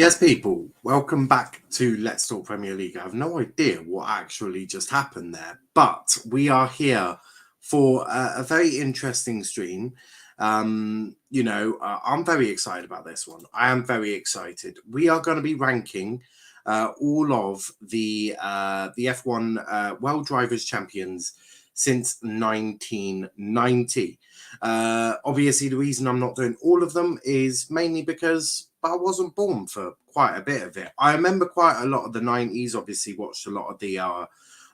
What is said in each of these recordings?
Yes, people, welcome back to Let's Talk Premier League. I have no idea what actually just happened there, but we are here for a very interesting stream. I'm very excited about this one. I am very excited. We are going to be ranking all of the F1 World Drivers' Champions since 1990. Obviously, the reason I'm not doing all of them is mainly because I wasn't born for quite a bit of it. I remember quite a lot of the 90s, obviously watched a lot of the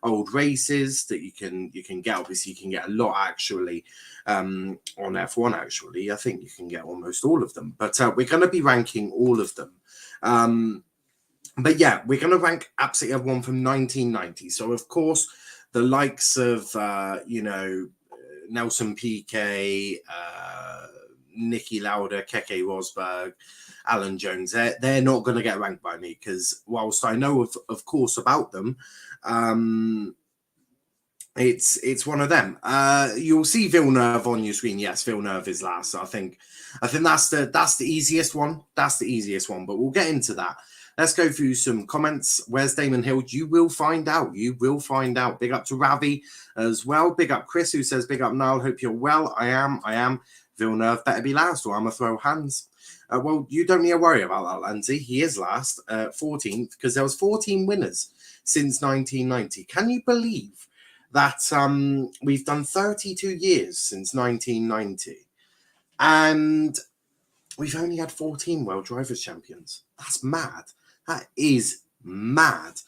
old races that you can get. Obviously, you can get a lot actually on F1 actually. I think you can get almost all of them, but we're going to be ranking all of them. But yeah, we're going to rank absolutely everyone from 1990. So, of course, the likes of, Nelson Piquet, Niki Lauda, Keke Rosberg, Alan Jones, they're not going to get ranked by me because whilst I know, of course, about them, it's one of them. You'll see Villeneuve on your screen. Yes, Villeneuve is last. So I think that's the easiest one. That's the easiest one, but we'll get into that. Let's go through some comments. Where's Damon Hill? You will find out. You will find out. Big up to Ravi as well. Big up Chris, who says, big up Niall. Hope you're well. I am. Villeneuve better be last or I'm going to throw hands. Well, you don't need to worry about that, Lindsay. He is last, 14th, because there was 14 winners since 1990. Can you believe that we've done 32 years since 1990? And we've only had 14 World Drivers' Champions. That's mad. That is mad.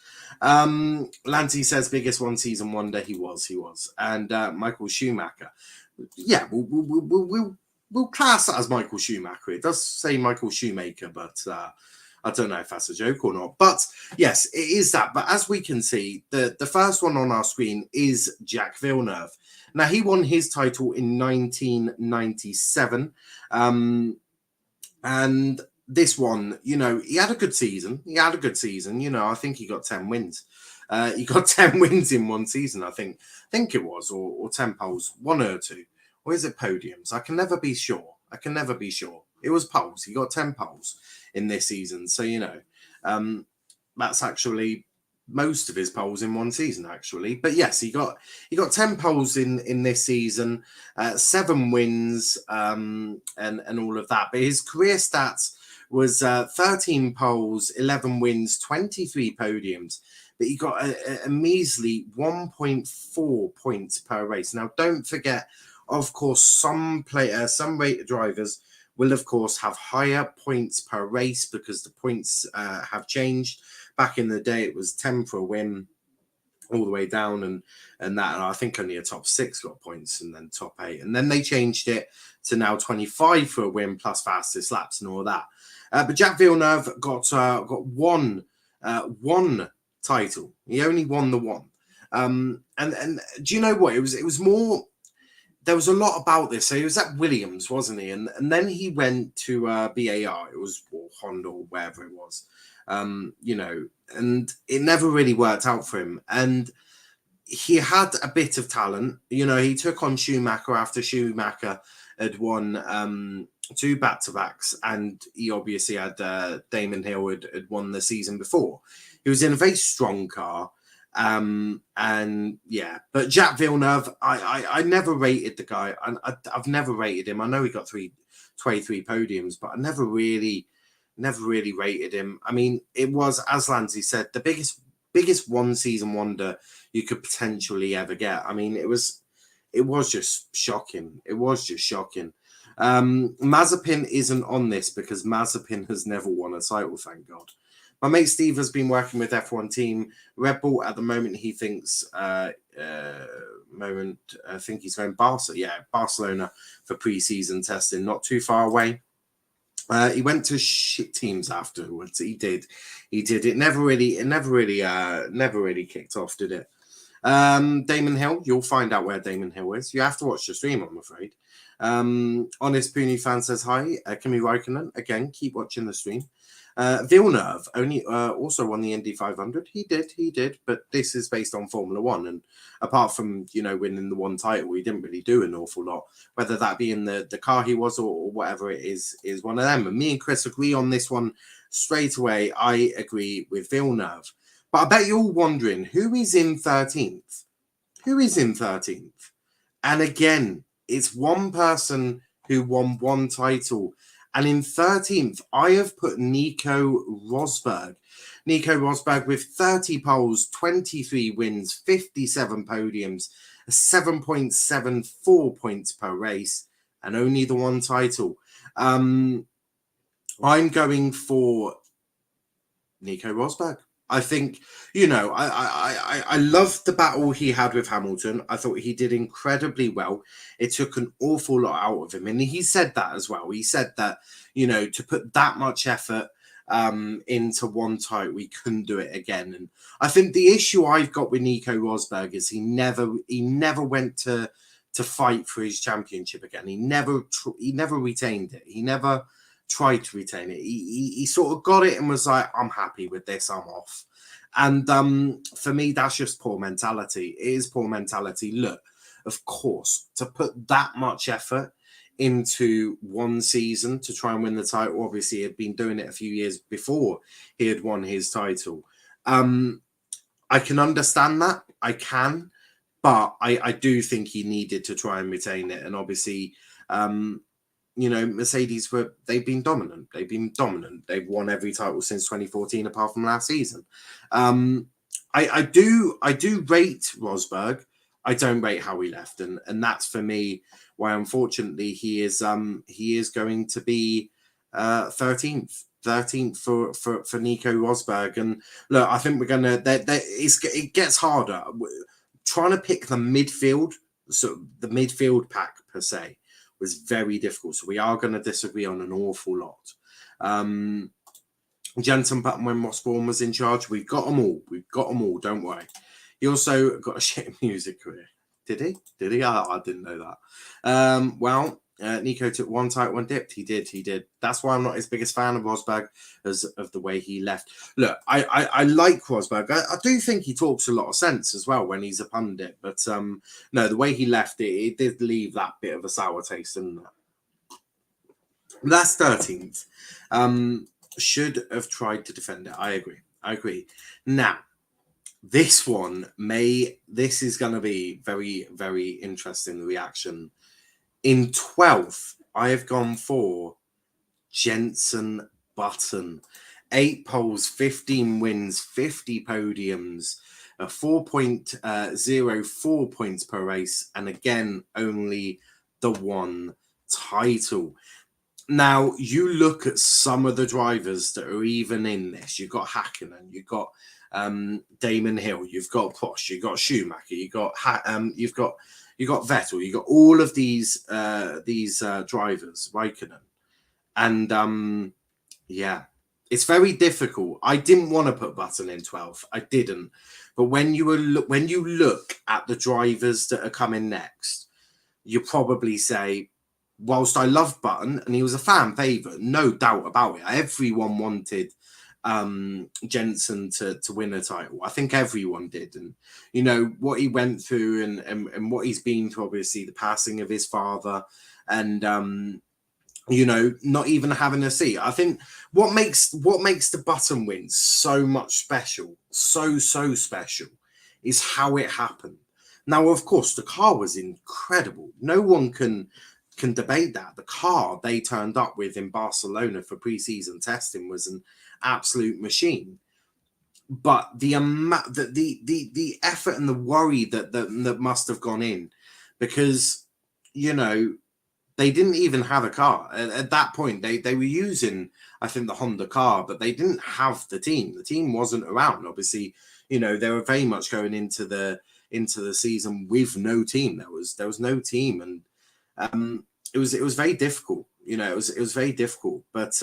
Lanty says biggest one season wonder. He was. And Michael Schumacher. Yeah, we'll class that as Michael Schumacher. It does say Michael Shoemaker, but I don't know if that's a joke or not. But yes, it is that. But as we can see, the first one on our screen is Jacques Villeneuve. Now, he won his title in 1997. And this one, he had a good season. I think he got 10 wins. He got 10 wins in one season, I think it was, or 10 poles, one or two. Or is it podiums? I can never be sure. It was poles. He got 10 poles in this season. So, that's actually most of his poles in one season, actually. But yes, he got 10 poles in this season, 7 wins, and all of that. But his career stats was 13 poles, 11 wins, 23 podiums. But he got a measly 1.4 points per race. Now, don't forget, of course, some rated drivers will, of course, have higher points per race because the points have changed. Back in the day, it was 10 for a win all the way down and I think only a top 6 got points and then top 8. And then they changed it to now 25 for a win plus fastest laps and all that. But Jacques Villeneuve got one title. He only won the one. And do you know what? It was more... There was a lot about this. So he was at Williams, wasn't he? And then he went to BAR. It was Honda or wherever it was. And it never really worked out for him. And he had a bit of talent. He took on Schumacher after Schumacher had won 2 back-to-backs, and he obviously had Damon Hill had won the season before. He was in a very strong car. And yeah, but Jacques Villeneuve, I never rated the guy. I've never rated him. I know he got 23 podiums, but I never really rated him. I mean, it was, as Lancy said, the biggest one season wonder you could potentially ever get. I mean, it was just shocking. Mazepin isn't on this because Mazepin has never won a title, thank God. My mate Steve has been working with F1 team Red Bull at the moment. He thinks I think he's going Barcelona for pre-season testing, not too far away. He went to shit teams afterwards. He did. It never really kicked off, did it? Damon Hill, you'll find out where Damon Hill is. You have to watch the stream, I'm afraid. Honest Puni fan says hi. Kimi Raikkonen, again, keep watching the stream. Villeneuve only also won the Indy 500. He did, but this is based on Formula One, and apart from winning the one title, he didn't really do an awful lot. Whether that be in the car he was or whatever it is one of them. And me and Chris agree on this one straight away, I agree with Villeneuve. But I bet you're all wondering, who is in 13th? Who is in 13th? And again, it's one person who won one title. And in 13th, I have put Nico Rosberg. Nico Rosberg with 30 poles, 23 wins, 57 podiums, 7.74 points per race, and only the one title. I'm going for Nico Rosberg. I think, I loved the battle he had with Hamilton. I thought he did incredibly well. It took an awful lot out of him. And he said that as well. He said that, to put that much effort into one title, we couldn't do it again. And I think the issue I've got with Nico Rosberg is he never went to fight for his championship again. He never retained it. He never tried to retain it. He sort of got it and was like, I'm happy with this, I'm off. And for me, that's just poor mentality. It is poor mentality. Look, of course, to put that much effort into one season to try and win the title, obviously he had been doing it a few years before he had won his title. I can understand that. I can. But I do think he needed to try and retain it. And obviously, Mercedes they've been dominant. They've won every title since 2014, apart from last season. I do rate Rosberg. I don't rate how he left, and that's for me why, unfortunately, he is going to be 13th for Nico Rosberg. And look, I think we're gonna. It gets harder trying to pick the midfield. So the midfield pack per se was very difficult. So we are going to disagree on an awful lot. Jenson Button, when Ross Bourne was in charge, we've got them all. Don't worry. He also got a shit music career. Did he? I didn't know that. Nico took one title, one dipped. He did. That's why I'm not his biggest fan of Rosberg as of the way he left. Look, I like Rosberg. I do think he talks a lot of sense as well when he's a pundit. But no, the way he left it did leave that bit of a sour taste, didn't it? That's 13th. Should have tried to defend it. I agree. Now, this is going to be very, very interesting, the reaction. In 12th, I have gone for Jenson Button. 8 poles, 15 wins, 50 podiums, 4.04 points per race, and again, only the one title. Now, you look at some of the drivers that are even in this. You've got Hakkinen, you've got Damon Hill, you've got Prost, you've got Schumacher, you've got Vettel, you've got all of these drivers, Raikkonen, and it's very difficult. I didn't want to put Button in 12th. I didn't, but when you look at the drivers that are coming next, you probably say, whilst I love Button and he was a fan favourite, no doubt about it. Everyone wanted Jenson to win a title. I think everyone did. And, what he went through and what he's been through, obviously, the passing of his father and, not even having a seat. I think what makes the Button win so much special, so special, is how it happened. Now, of course, the car was incredible. No one can debate that. The car they turned up with in Barcelona for pre-season testing was an absolute machine. But the effort and the worry that must have gone in, because they didn't even have a car at that point. They were using, I think, the Honda car, but they didn't have the team. The team wasn't around. Obviously, they were very much going into the season with no team. There was no team, and it was very difficult. It was very difficult. But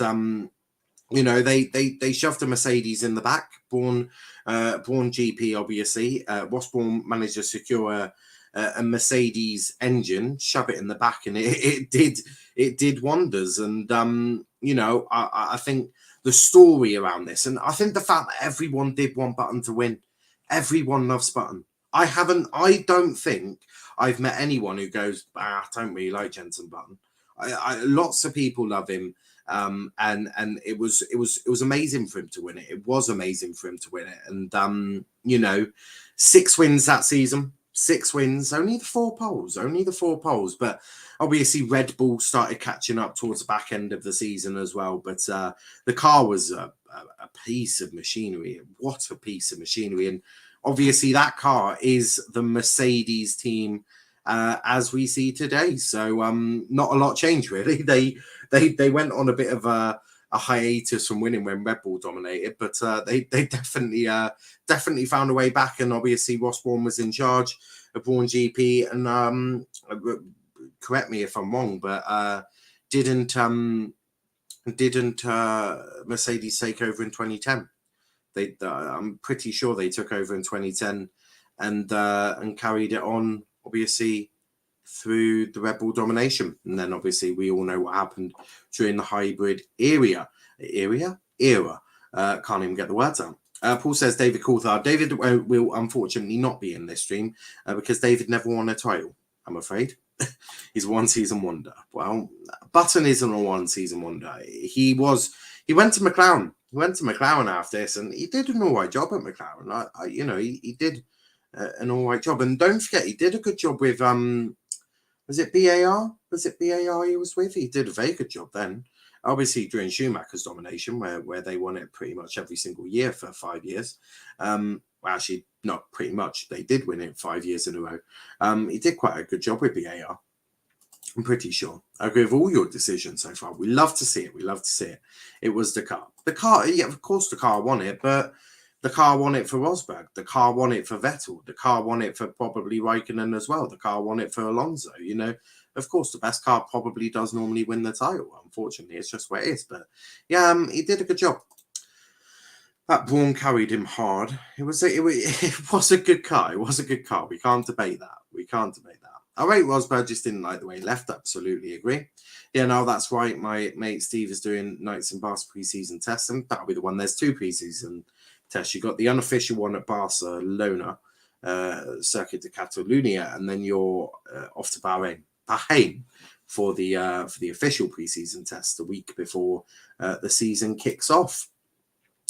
they shoved a Mercedes in the back. Braun GP, obviously. Ross Braun managed to secure a Mercedes engine, shove it in the back, and it did wonders. And I think the story around this, and I think the fact that everyone did want Button to win, everyone loves Button. I don't think I've met anyone who goes, I don't really like Jenson Button. Lots of people love him. And it was amazing for him to win it. It was amazing for him to win it. And you know, 6 wins that season. 6 wins, only the 4 poles. But obviously, Red Bull started catching up towards the back end of the season as well. But the car was a piece of machinery. What a piece of machinery! And obviously, that car is the Mercedes team as we see today. So not a lot changed really. They went on a bit of a hiatus from winning when Red Bull dominated, but they definitely found a way back. And obviously Ross Brawn was in charge of Brawn GP, and correct me if I'm wrong, but didn't Mercedes take over in 2010? I'm pretty sure they took over in 2010 and carried it on, obviously, through the Red Bull domination. And then obviously we all know what happened during the hybrid era. Can't even get the words out. Paul says David Coulthard. David will unfortunately not be in this stream because David never won a title, I'm afraid. He's a one-season wonder. Well, Button isn't a one-season wonder. He went to McLaren. He went to McLaren after this, and he did an all right job at McLaren. He did an all right job. And don't forget, he did a good job with was it BAR? Was it BAR he was with? He did a very good job then. Obviously, during Schumacher's domination, where they won it pretty much every single year for 5 years. Well, actually, not pretty much. They did win it 5 years in a row. He did quite a good job with BAR. I'm pretty sure. I agree with all your decisions so far. We love to see it. It was the car. Yeah, of course the car won it, but the car won it for Rosberg. The car won it for Vettel. The car won it for probably Raikkonen as well. The car won it for Alonso. You know, of course, the best car probably does normally win the title. Unfortunately, it's just what it is. But yeah, he did a good job. That Brawn carried him hard. It was a good car. It was a good car. We can't debate that. I rate Rosberg, just didn't like the way he left. Absolutely agree. Yeah, no, that's right. My mate Steve is doing Knights and Barca preseason tests, and that'll be the one. There's 2 preseason tests. You got the unofficial one at Barcelona, Circuit de Catalunya, and then you're off to Bahrain for the official preseason test the week before the season kicks off.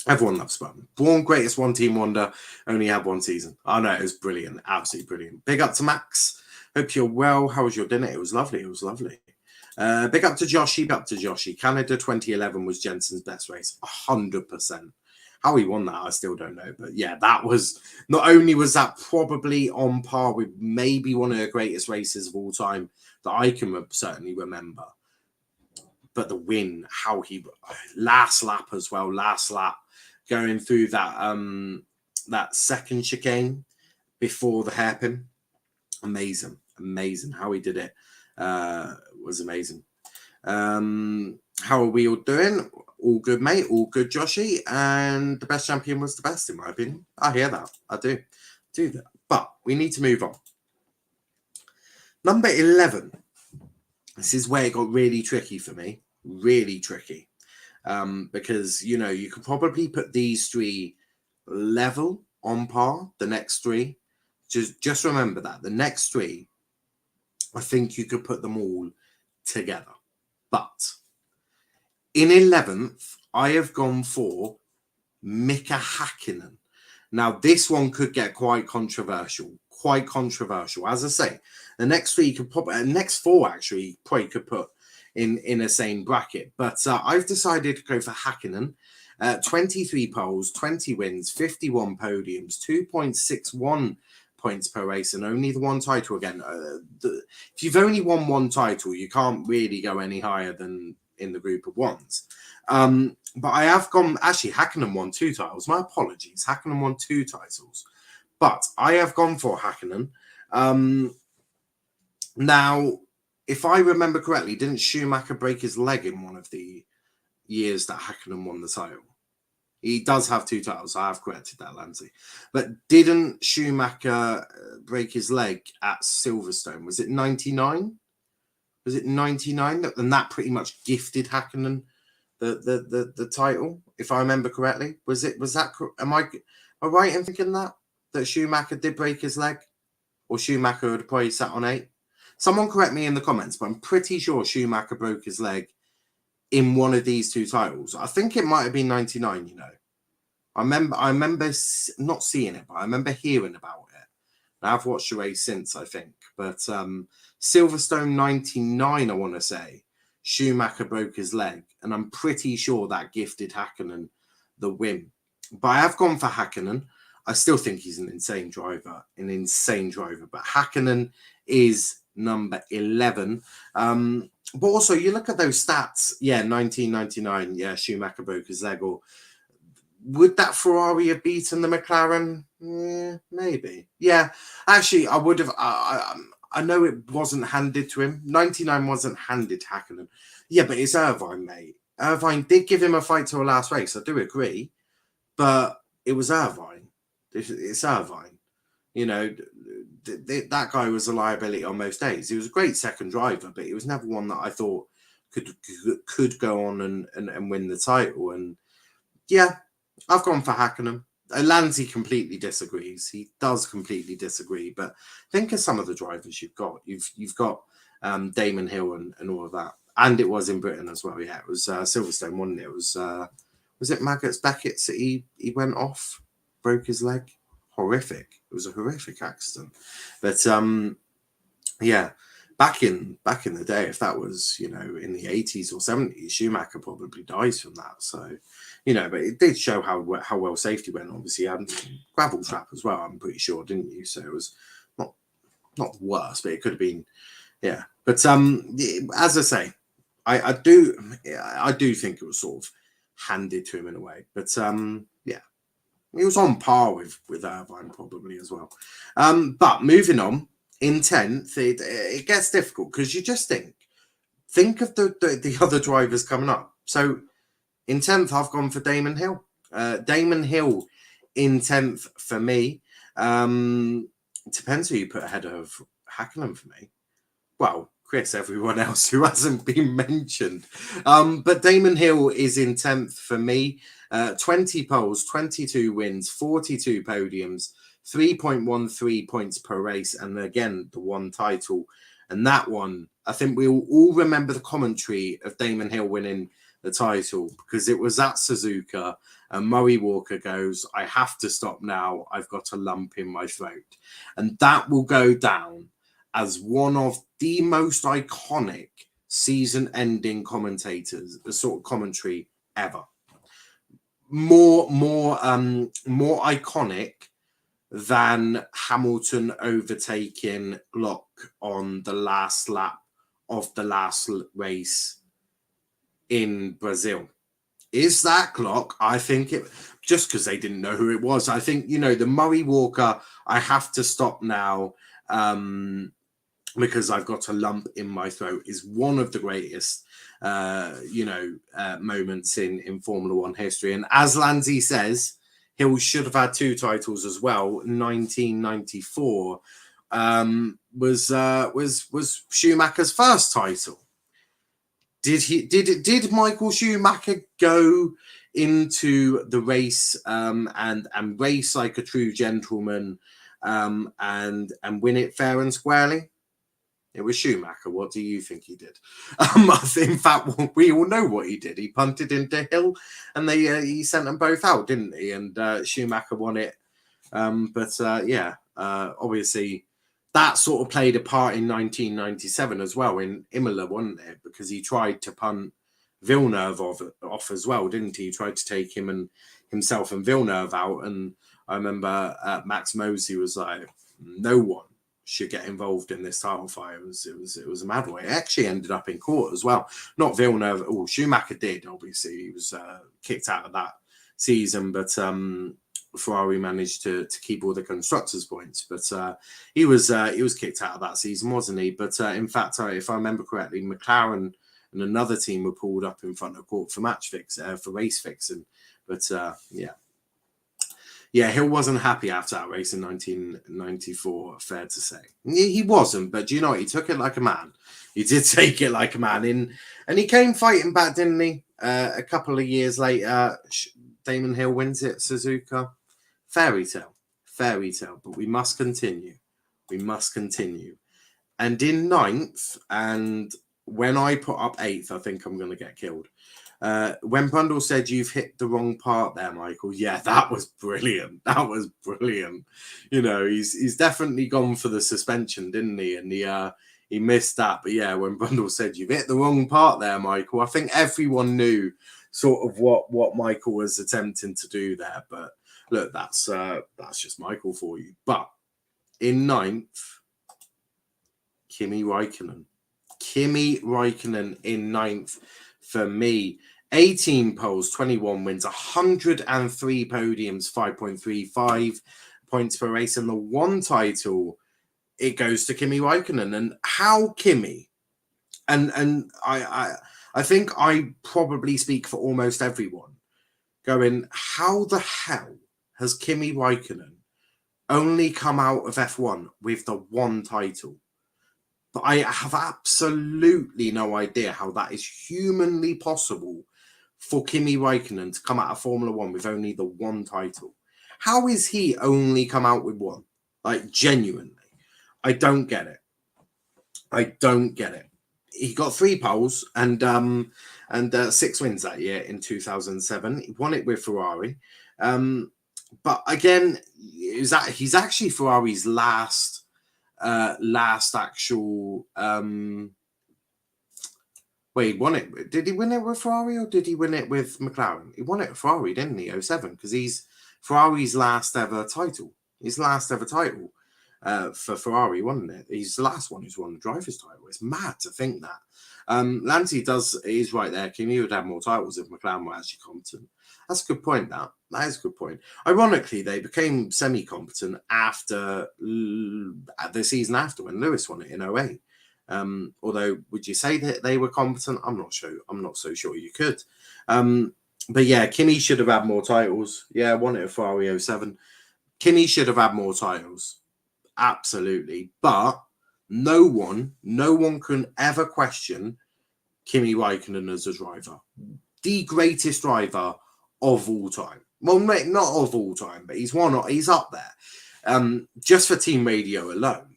Everyone loves Button. Brawn, greatest one-team wonder, only had 1 season. I know, it was brilliant, absolutely brilliant. Big up to Max. Hope you're well. How was your dinner? It was lovely. Big up to Joshy. Canada 2011 was Jensen's best race. 100%. How he won that, I still don't know. But yeah, that was, not only was that probably on par with maybe one of the greatest races of all time that I can certainly remember, but the win, how he, last lap as well, going through that second chicane before the hairpin. Amazing. How he did it was amazing. How are we all doing? All good, mate. All good, Joshy. And the best champion was the best, in my opinion. I hear that. I do that. But we need to move on. Number 11. This is where it got really tricky for me. Really tricky. Because, you know, you could probably put these 3 level on par, the next 3. Just remember that. The next 3, I think you could put them all together. But in 11th, I have gone for Mika Hakkinen. Now, this one could get quite controversial. As I say, the next 3 could probably, next 4 actually, probably could put in the same bracket. But I've decided to go for Hakkinen. 23 poles, 20 wins, 51 podiums, 2.61 points per race, and only the 1 title again. If you've only won 1 title, you can't really go any higher than in the group of 1s. But I have gone, actually, Hakkinen won 2 titles. My apologies. Hakkinen won 2 titles. But I have gone for Hakkinen. Now, if I remember correctly, didn't Schumacher break his leg in one of the years that Hakkinen won the title? He does have 2 titles. I have corrected that, Lancy. But didn't Schumacher break his leg at Silverstone? Was it 99? And that pretty much gifted Hakkinen the title, if I remember correctly. Am I right in thinking that Schumacher did break his leg? Or Schumacher had probably sat on 8? Someone correct me in the comments, but I'm pretty sure Schumacher broke his leg in one of these two titles. I think it might have been 99, you know. I remember not seeing it, but I remember hearing about it. I've watched the race since, I think. But Silverstone 99, I want to say, Schumacher broke his leg. And I'm pretty sure that gifted Hakkinen the win. But I have gone for Hakkinen. I still think he's an insane driver. But Hakkinen is number 11. But also, you look at those stats. Yeah, 1999. Yeah, Schumacher broke his leg. Or would that Ferrari have beaten the McLaren? Yeah, maybe. Yeah, actually, I would have. I know it wasn't handed to him. 99 wasn't handed to Hakkinen. Yeah, but it's Irvine, mate. Irvine did give him a fight to a last race. I do agree. But it was Irvine. It's Irvine. You know, that guy was a liability on most days. He was a great second driver, but he was never one that I thought could go on and win the title. And yeah, I've gone for Hakkinen. Lanzi completely disagrees. He does completely disagree. But think of some of the drivers you've got. You've got Damon Hill and all of that. And it was in Britain as well. Yeah, it was Silverstone, wasn't it? It was it Maggots Beckett's that he went off, broke his leg? Horrific. It was a horrific accident. But yeah, back in the day, if that was, you know, in the 80s or 70s, Schumacher probably dies from that. So, you know, but it did show how well safety went. Obviously, and gravel trap as well, I'm pretty sure, didn't you? So it was not worse, but it could have been, yeah. But as I say, I do think it was sort of handed to him in a way. But yeah, he was on par with Irvine probably as well. But moving on, in 10th, it gets difficult because you just think of the other drivers coming up. So in 10th, I've gone for Damon Hill. Damon Hill in 10th for me. It depends who you put ahead of Hakkinen for me. Well, Chris, everyone else who hasn't been mentioned. But Damon Hill is in 10th for me. 20 poles, 22 wins, 42 podiums, 3.13 points per race. And again, the one title. And that one, I think we'll all remember the commentary of Damon Hill winning the title because it was at Suzuka and Murray Walker goes, I have to stop now. I've got a lump in my throat. And that will go down as one of the most iconic season-ending commentators, the sort of commentary ever. More iconic than Hamilton overtaking Glock on the last lap of the last race in Brazil. Is that Glock? I think it, just because they didn't know who it was. I think, you know, the Murray Walker, I have to stop now because I've got a lump in my throat, is one of the greatest, moments in Formula One history. And as Lanzi says, Hill should have had two titles as well. 1994 was Schumacher's first title. Did Michael Schumacher go into the race and race like a true gentleman and win it fair and squarely? It was Schumacher. What do you think he did? I think, in fact, we all know what he did. He punted into Hill, and he sent them both out, didn't he? And Schumacher won it. Obviously, that sort of played a part in 1997 as well in Imola, wasn't it? Because he tried to punt Villeneuve off as well, didn't he? He tried to take himself and Villeneuve out. And I remember Max Mosley was like, no one should get involved in this title fight. It was a mad way. It actually ended up in court as well. Not Villeneuve. Oh, Schumacher did, obviously. He was kicked out of that season, but Ferrari managed to keep all the constructors' points. But he was kicked out of that season, wasn't he? But in fact, if I remember correctly, McLaren and another team were pulled up in front of court for for race fixing. But yeah, Hill wasn't happy after that race in 1994, fair to say. He wasn't, but do you know what? He took it like a man. He did take it like a man. And he came fighting back, didn't he? A couple of years later, Damon Hill wins it at Suzuka. Fairy tale. But we must continue. And in 9th, and when I put up 8th, I think I'm going to get killed. When Bundle said you've hit the wrong part there, Michael. Yeah, that was brilliant. That was brilliant. You know, he's definitely gone for the suspension, didn't he? And he missed that. But yeah, when Bundle said you've hit the wrong part there, Michael, I think everyone knew sort of what Michael was attempting to do there. But look, that's just Michael for you. But in 9th, Kimi Räikkönen. Kimi Räikkönen in 9th for me. 18 poles, 21 wins, 103 podiums, 5.35 points per race, and the one title, it goes to Kimi Räikkönen. And how Kimi, and I think I probably speak for almost everyone, going, how the hell has Kimi Räikkönen only come out of F1 with the one title? But I have absolutely no idea how that is humanly possible for Kimi Räikkönen to come out of Formula One with only the one title. How is he only come out with one? Like, genuinely. I don't get it. I don't get it. He got 3 poles and 6 wins that year in 2007. He won it with Ferrari. But again, he's actually Ferrari's last actual he won it. Did he win it with Ferrari or did he win it with McLaren? He won it with Ferrari, didn't he? 07, because he's Ferrari's last ever title. His last ever title for Ferrari, wasn't it? He's the last one who's won the driver's title. It's mad to think that. Lanty is right there. Kimi would have more titles if McLaren were actually competent. That's a good point, that is a good point. Ironically, they became semi-competent after the season after when Lewis won it in 08. Although, would you say that they were competent? I'm not sure. I'm not so sure you could. But yeah, Kimi should have had more titles. Yeah, won it at Ferrari 07. Kimi should have had more titles. Absolutely. But no one can ever question Kimi Räikkönen as a driver. The greatest driver of all time. Well, not of all time, but he's up there. Just for team radio alone.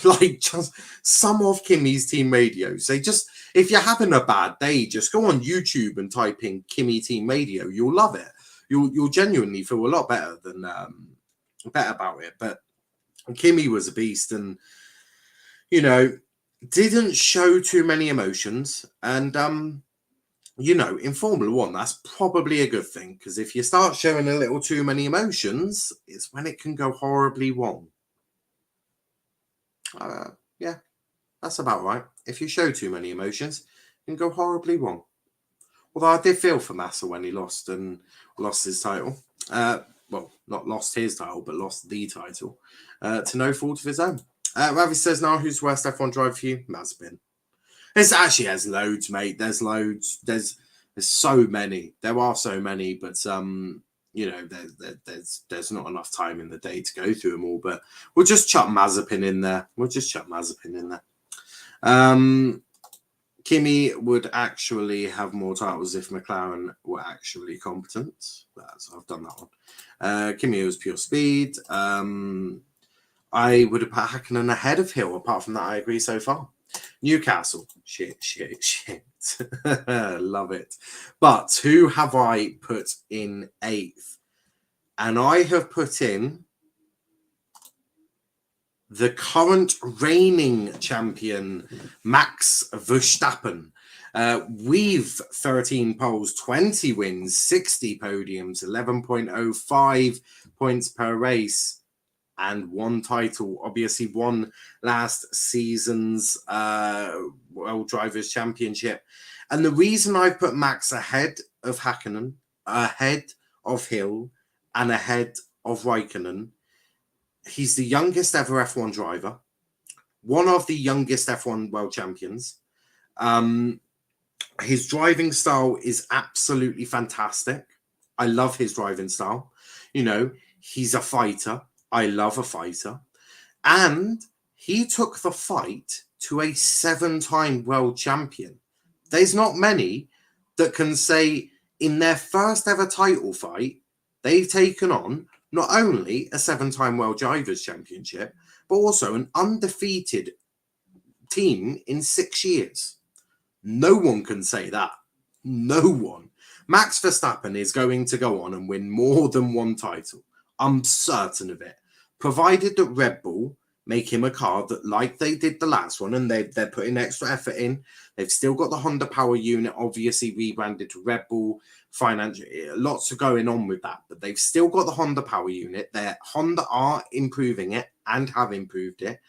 Like, just some of Kimi's team radios. If you're having a bad day, just go on YouTube and type in Kimi team radio. You'll love it. You'll genuinely feel a lot better about it. But Kimi was a beast, and didn't show too many emotions. And in Formula One, that's probably a good thing, because if you start showing a little too many emotions, it's when it can go horribly wrong. Yeah, that's about right. If you show too many emotions, it can go horribly wrong. Although I did feel for Massa when he lost his title. Well, not lost his title, but lost the title to no fault of his own. Ravi says, now who's the worst F1 driver for you? Mazepin. There's loads, mate. There's loads. There's so many. There are so many, but there's not enough time in the day to go through them all. But we'll just chuck Mazepin in there. Kimi would actually have more titles if McLaren were actually competent. I've done that one. Kimi was pure speed. I would have put Hakkinen ahead of Hill. Apart from that, I agree so far. Newcastle. Shit. Love it. But who have I put in 8th? And I have put in the current reigning champion, Max Verstappen. With 13 poles, 20 wins, 60 podiums, 11.05 points per race, and one title. Obviously won last season's World Drivers' Championship. And the reason I put Max ahead of Hakkinen, ahead of Hill, and ahead of Räikkönen, he's the youngest ever F1 driver, one of the youngest F1 world champions. His driving style is absolutely fantastic. I love his driving style. He's a fighter. I love a fighter. And he took the fight to a 7-time world champion. There's not many that can say in their first ever title fight, they've taken on not only a 7-time World Drivers' Championship, but also an undefeated team in 6 years. No one can say that. No one. Max Verstappen is going to go on and win more than one title. I'm certain of it. Provided that Red Bull make him a car that, like they did the last one, and they're putting extra effort in. They've still got the Honda Power Unit, obviously rebranded to Red Bull. Financially, lots are going on with that, but they've still got the Honda Power Unit. Honda are improving it and have improved it,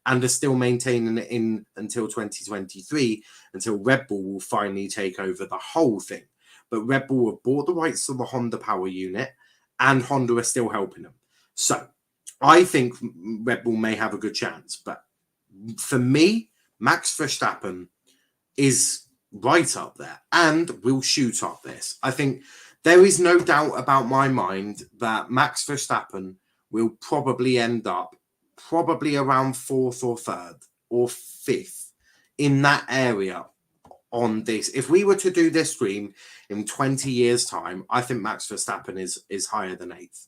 and are still maintaining it in until 2023, until Red Bull will finally take over the whole thing. But Red Bull have bought the rights to the Honda Power Unit, and Honda are still helping them. So I think Red Bull may have a good chance. But for me, Max Verstappen is right up there and will shoot up this. I think there is no doubt about my mind that Max Verstappen will probably end up around 4th or 3rd or 5th in that area on this. If we were to do this stream in 20 years' time, I think Max Verstappen is higher than 8th.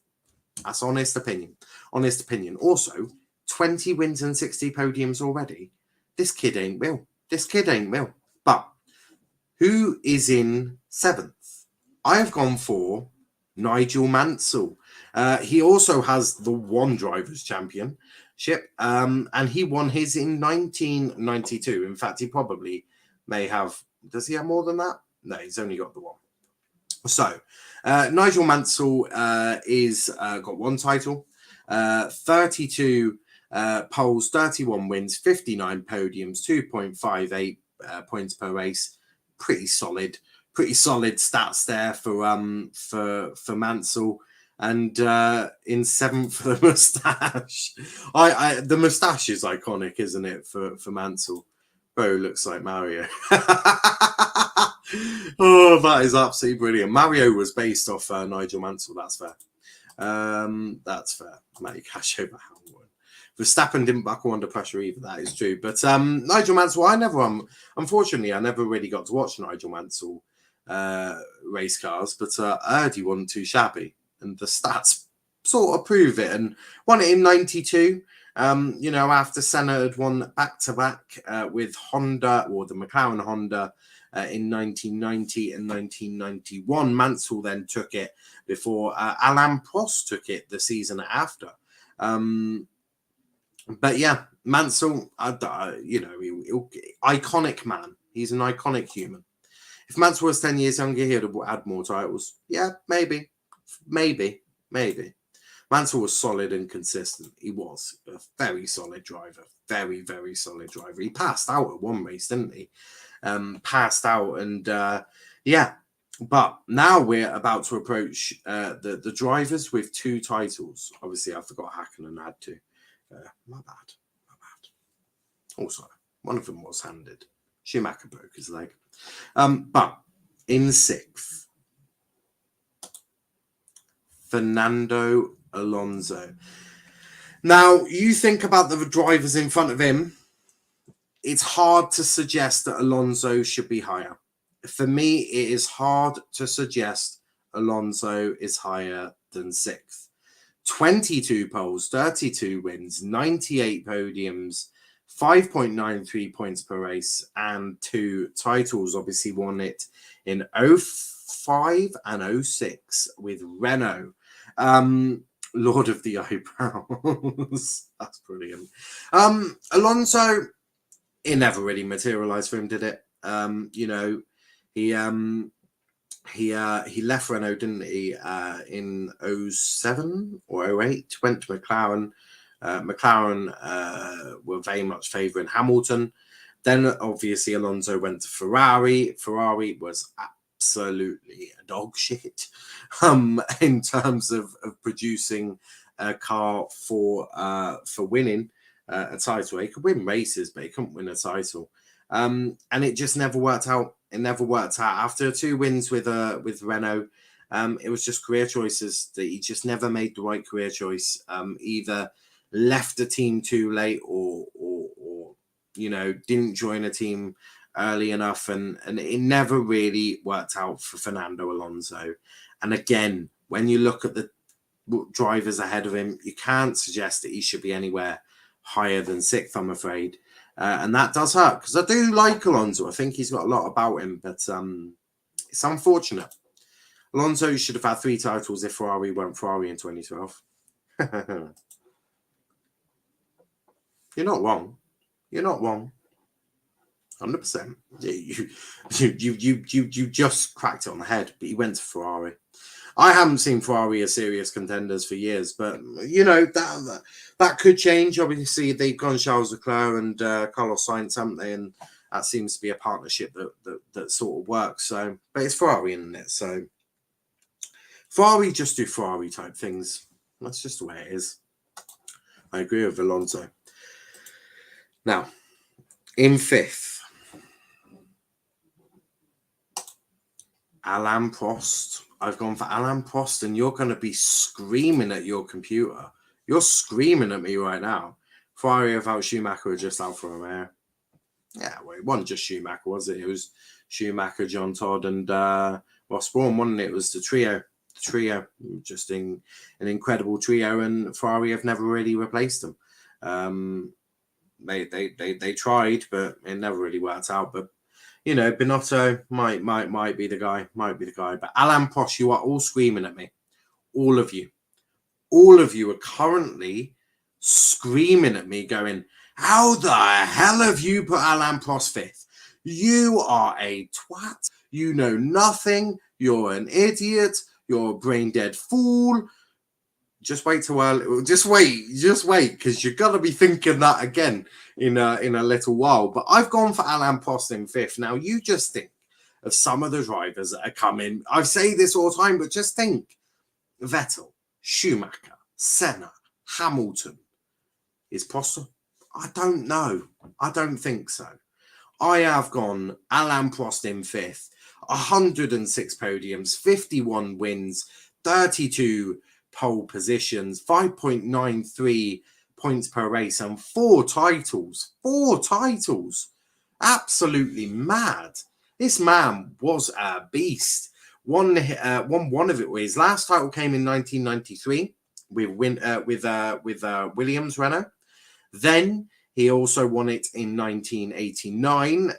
That's honest opinion. Honest opinion. Also, 20 wins and 60 podiums already. This kid ain't real. But who is in 7th? I have gone for Nigel Mansell. He also has the one Drivers' Championship, and he won his in 1992. In fact, he probably may have. Does he have more than that? No, he's only got the one. So, Nigel Mansell is got one title, 32 poles, 31 wins, 59 podiums, 2.58 points per race. Pretty solid stats there for Mansell. And in 7th for the moustache. The moustache is iconic, isn't it, for Mansell? Bro looks like Mario. Oh, that is absolutely brilliant. Mario was based off Nigel Mansell. That's fair. That's fair. Matty Cash over Hamilton. Verstappen didn't buckle under pressure either. That is true. But Nigel Mansell, unfortunately, I never really got to watch Nigel Mansell race cars. But I heard he wasn't too shabby, and the stats sort of prove it. And won it in 92. After Senna had won back-to-back with Honda, or the McLaren Honda, in 1990 and 1991. Mansell then took it before Alain Prost took it the season after. But yeah, Mansell, iconic man. He's an iconic human. If Mansell was 10 years younger, he'd have had more titles. Yeah, maybe. Mansell was solid and consistent. He was a very solid driver. Very, very solid driver. He passed out at one race, didn't he? Passed out, and but now we're about to approach the drivers with 2 titles. Obviously, I forgot Hakkinen had to. My bad. Also, one of them was handed. Schumacher broke his leg. But in 6th, Fernando Alonso. Now, you think about the drivers in front of him. It's hard to suggest that Alonso should be higher. For me, it is hard to suggest Alonso is higher than 6th. 22 poles, 32 wins, 98 podiums, 5.93 points per race, and 2 titles. Obviously won it in 05 and 06 with Renault. Lord of the Eyebrows. That's brilliant. Alonso, it never really materialized for him, did it? He left Renault, didn't he, in 07 or 08, went to McLaren. McLaren were very much favouring Hamilton. Then, obviously, Alonso went to Ferrari. Ferrari was absolutely a dog shit in terms of producing a car for winning a title. He could win races, but he couldn't win a title. And it just never worked out. It never worked out. After 2 wins with Renault, it was just career choices that he just never made the right career choice. Either left the team too late or didn't join a team early enough, and it never really worked out for Fernando Alonso. And again, when you look at the drivers ahead of him, you can't suggest that he should be anywhere higher than 6th, I'm afraid. And that does hurt because I do like Alonso. I think he's got a lot about him, but it's unfortunate. Alonso should have had 3 titles if Ferrari weren't Ferrari in 2012. You're not wrong. You're not wrong. 100%. You just cracked it on the head, but he went to Ferrari. I haven't seen Ferrari as serious contenders for years, but that could change. Obviously, they've gone Charles Leclerc and Carlos Sainz, haven't they? And that seems to be a partnership that sort of works. So, but it's Ferrari, isn't it? So Ferrari just do Ferrari type things. That's just the way it is. I agree with Alonso. Now, in 5th, Alain Prost. I've gone for Alain Prost, and you're going to be screaming at your computer. You're screaming at me right now. Ferrari without Schumacher or just Alfa Romeo. Yeah, well, it wasn't just Schumacher, was it? It was Schumacher, John Todd, and Ross Brawn, wasn't it? It was the trio. Just an incredible trio, and Ferrari have never really replaced them. They tried, but it never really worked out. But Binotto might be the guy. But Alain Prost, you are all screaming at me. All of you are currently screaming at me, going, "How the hell have you put Alain Prost 5th? You are a twat. You know nothing. You're an idiot. You're a brain dead fool." Just wait just wait, because you're gonna be thinking that again in a little while. But I've gone for Alain Prost in 5th. Now you just think of some of the drivers that are coming. I say this all the time, but just think: Vettel, Schumacher, Senna, Hamilton. Is Prost? I don't know. I don't think so. I have gone Alain Prost in 5th. 106 podiums, 51 wins, 32 pole positions, 5.93 points per race, and 4 titles. 4 titles. Absolutely mad. This man was a beast. Won one of it. His last title came in 1993 with Williams Renault. Then he also won it in 1989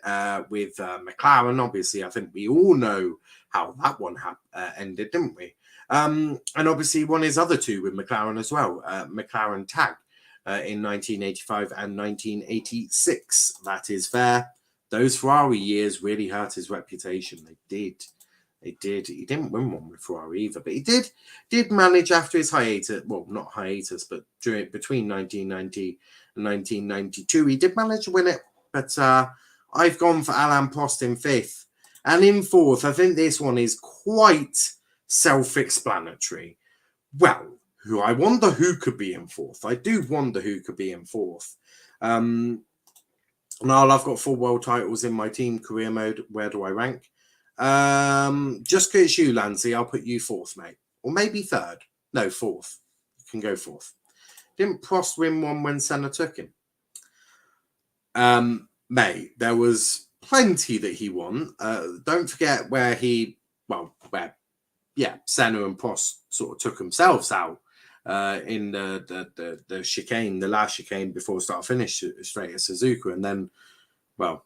with McLaren. Obviously, I think we all know how that one ended, didn't we? And obviously won his other 2 with McLaren as well, McLaren Tag in 1985 and 1986. That is fair. Those Ferrari years really hurt his reputation. They did. He didn't win one with Ferrari either, but he did manage after his hiatus. Well, not hiatus, but between 1990 and 1992, he did manage to win it. But I've gone for Alain Prost in 5th, and in 4th. I think this one is quite self-explanatory. Well, I wonder who could be in 4th. I do wonder who could be in 4th. Now I've got 4 world titles in my team career mode. Where do I rank? Just because you, Lancy, I'll put you 4th, mate, or maybe 3rd. No, 4th. You can go 4th. Didn't Prost win one when Senna took him? Mate, there was plenty that he won. Don't forget where Senna and Prost sort of took themselves out in the chicane, the last chicane before start finish straight at Suzuka. And then, well,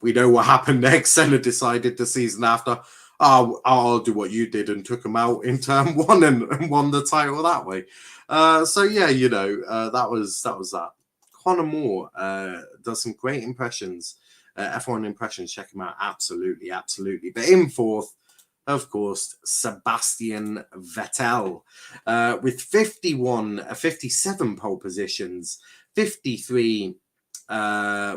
we know what happened next. Senna decided the season after, I'll do what you did, and took him out in turn 1 and won the title that way. So yeah, that was that. Conor Moore does some great impressions, F1 impressions. Check him out. Absolutely. But in 4th, of course, Sebastian Vettel with 57 pole positions, 53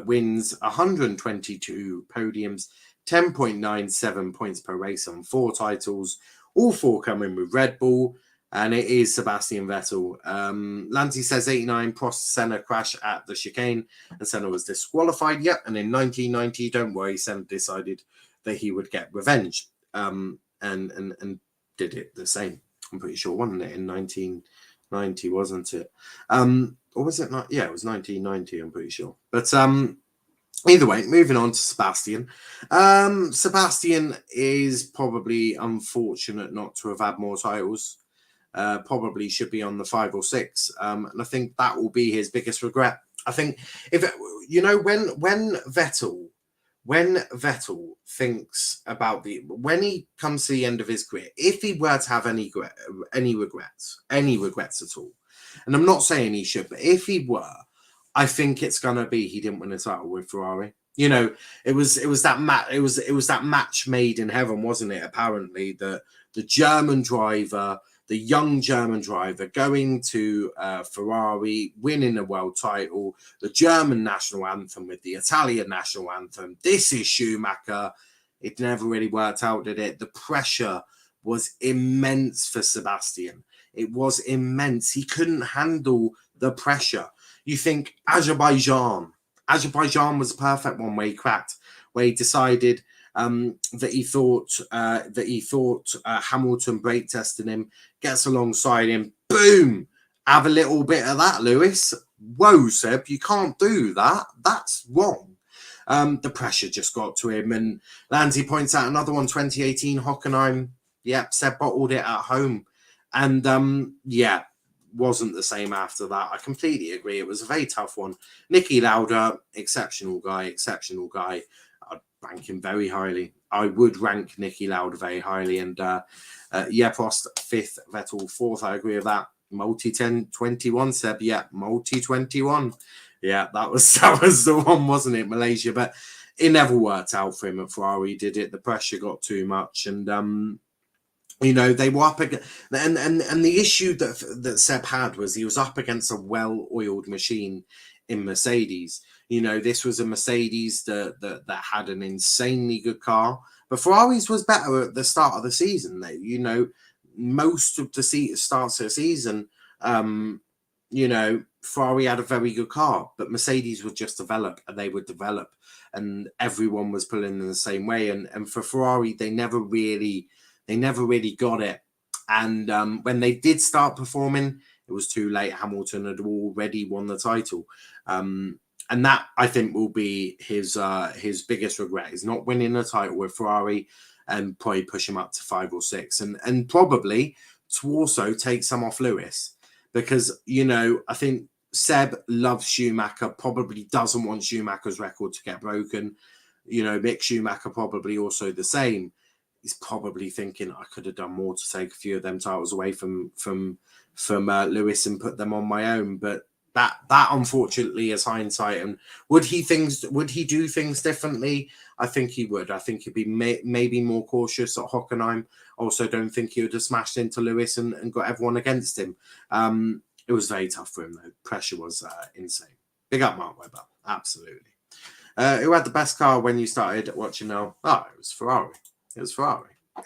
wins, 122 podiums, 10.97 points per race on 4 titles, all 4 coming with Red Bull, and it is Sebastian Vettel. Lanty says 89, Prost Senna crash at the chicane, and Senna was disqualified. Yep, and in 1990, don't worry, Senna decided that he would get revenge. And did it the same. I'm pretty sure, wasn't it, in 1990, wasn't it? Or was it not? Yeah, it was 1990, I'm pretty sure. But either way, moving on to Sebastian. Sebastian is probably unfortunate not to have had more titles. probably should be on the 5 or 6. And I think that will be his biggest regret. I think if when Vettel thinks about when he comes to the end of his career, if he were to have any regrets at all, and I'm not saying he should, but if he were, I think it's gonna be he didn't win a title with Ferrari. It was that match made in heaven, wasn't it? Apparently, the German driver, the young German driver, going to Ferrari, winning a world title, the German national anthem with the Italian national anthem. This is Schumacher. It never really worked out, did it? The pressure was immense for Sebastian. It was immense. He couldn't handle the pressure. You think Azerbaijan was a perfect one where he cracked, where he decided that he thought Hamilton brake tested him, gets alongside him, boom, have a little bit of that, Lewis. Whoa, Seb, you can't do that. That's wrong. The pressure just got to him, and Lanzi points out another one, 2018 Hockenheim. Yep, Seb bottled it at home, and wasn't the same after that. I completely agree. It was a very tough one. Niki Lauda, exceptional guy. I'd rank him very highly. I would rank Niki Lauda very highly. And Prost 5th, Vettel 4th. I agree with that. Multi-10-21, Seb. Yeah, multi-21. Yeah, that was the one, wasn't it? Malaysia. But it never worked out for him at Ferrari, did it? The pressure got too much. And they were up against, and the issue that Seb had was he was up against a well-oiled machine in Mercedes. This was a Mercedes that had an insanely good car, but Ferrari's was better at the start of the season. Most of the starts of the season, Ferrari had a very good car, but Mercedes would just develop, and they would develop, and everyone was pulling in the same way. And for Ferrari, they never really got it. And when they did start performing, it was too late. Hamilton had already won the title. And that, I think, will be his biggest regret, is not winning a title with Ferrari, and probably push him up to 5 or 6. And probably to also take some off Lewis. Because, I think Seb loves Schumacher, probably doesn't want Schumacher's record to get broken. Mick Schumacher probably also the same. He's probably thinking, I could have done more to take a few of them titles away from Lewis and put them on my own. But that unfortunately is hindsight. And would he do things differently? I think he would. I think he'd be maybe more cautious at Hockenheim. Also, don't think he would have smashed into Lewis and got everyone against him. It was very tough for him, though. Pressure was insane. Big up Mark Webber. Absolutely. Who had the best car when you started watching now? Oh, it was Ferrari. It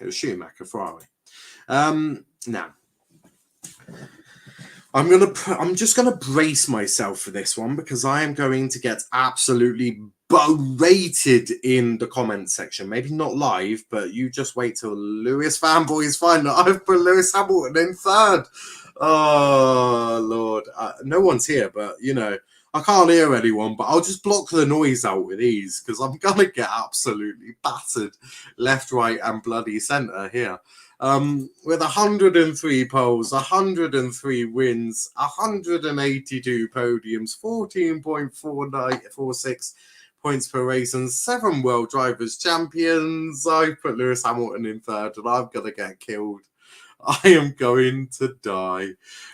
was Schumacher, Ferrari. Now, I'm just gonna brace myself for this one, because I am going to get absolutely berated in the comment section. Maybe not live, but you just wait till Lewis fanboys find that I've put Lewis Hamilton in 3rd. Oh Lord, no one's here, but I can't hear anyone, but I'll just block the noise out with ease, because I'm going to get absolutely battered left, right, and bloody centre here. With 103 poles, 103 wins, 182 podiums, 14.4946 points per race, and 7 World Drivers' Champions. I put Lewis Hamilton in 3rd, and I'm going to get killed. I am going to die.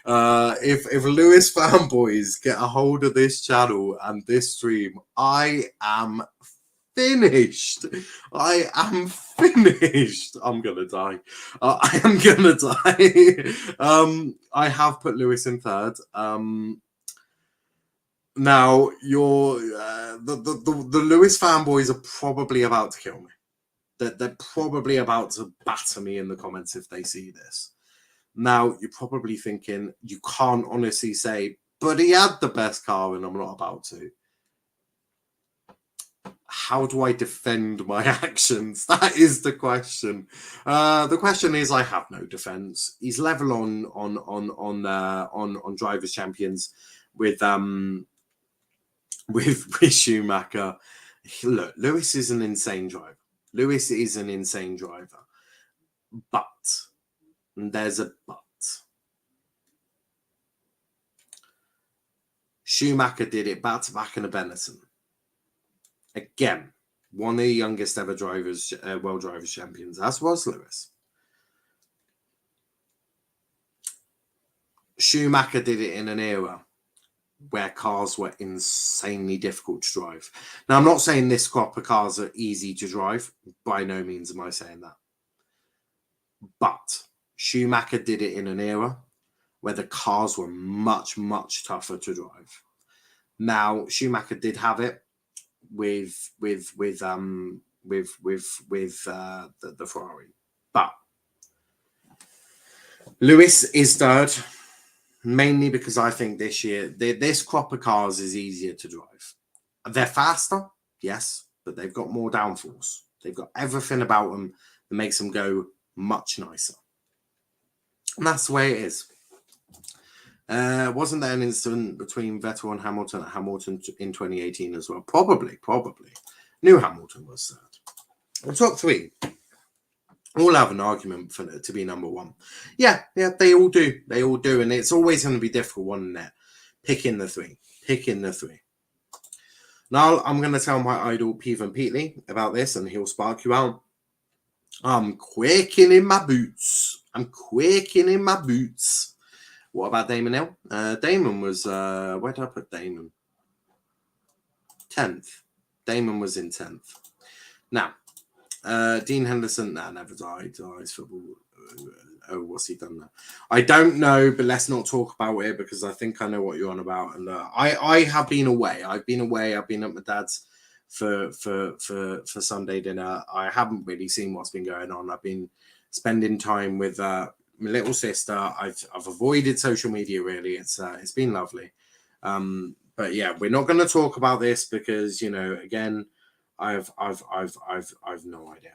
If Lewis fanboys get a hold of this channel and this stream, I am finished. I'm gonna die. I am gonna die. I have put Lewis in 3rd. Now the Lewis fanboys are probably about to kill me. They're probably about to batter me in the comments if they see this. Now, you're probably thinking, you can't honestly say, but he had the best car, and I'm not about to. How do I defend my actions? That is the question. The question is, I have no defense. He's level on Drivers' Champions with Schumacher. Look, Lewis is an insane driver. But, and there's a but, Schumacher did it back-to-back in a Benetton. Again, one of the youngest ever drivers, World Drivers' Champions, as was Lewis. Schumacher did it in an era where cars were insanely difficult to drive. Now, I'm not saying this crop of cars are easy to drive. By no means am I saying that. But Schumacher did it in an era where the cars were much, much tougher to drive. Now, Schumacher did have it with the Ferrari, but Lewis is third, mainly because I think this year this crop of cars is easier to drive. They're faster, yes, but they've got more downforce. They've got everything about them that makes them go much nicer, and that's the way it is. Wasn't there an incident between Vettel and Hamilton at Hamilton in 2018 as well? Probably. Knew Hamilton was third. The top three all have an argument for it to be number one. Yeah, they all do. And it's always going to be difficult, wasn't it? Picking the three. Now, I'm going to tell my idol, Peven Peatley, about this, and he'll spark you out. I'm quaking in my boots. What about Damon Hill? Damon was, where did I put Damon? 10th. Damon was in 10th. Now, Dean Henderson, never died. Football. Oh, what's he done now? I don't know, but let's not talk about it because I think I know what you're on about. And I have been away. I've been at my dad's for Sunday dinner. I haven't really seen what's been going on. I've been spending time with my little sister. I've avoided social media really. It's been lovely. But yeah, we're not going to talk about this because again, I've no idea.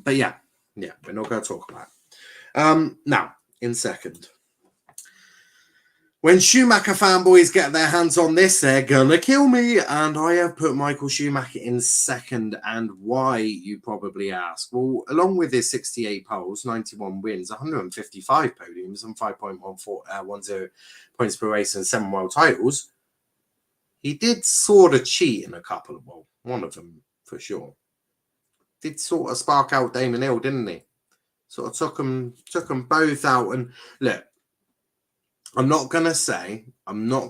But yeah, we're not going to talk about it. Now, in second. When Schumacher fanboys get their hands on this, they're gonna kill me. And I have put Michael Schumacher in second. And why, you probably ask? Well, along with his 68 poles, 91 wins, 155 podiums, and 5.10 points per race and 7 world titles, he did sort of cheat in a couple of, well, one of them for sure. Did sort of spark out Damon Hill, didn't he? Sort of took them both out. And look, I'm not gonna say that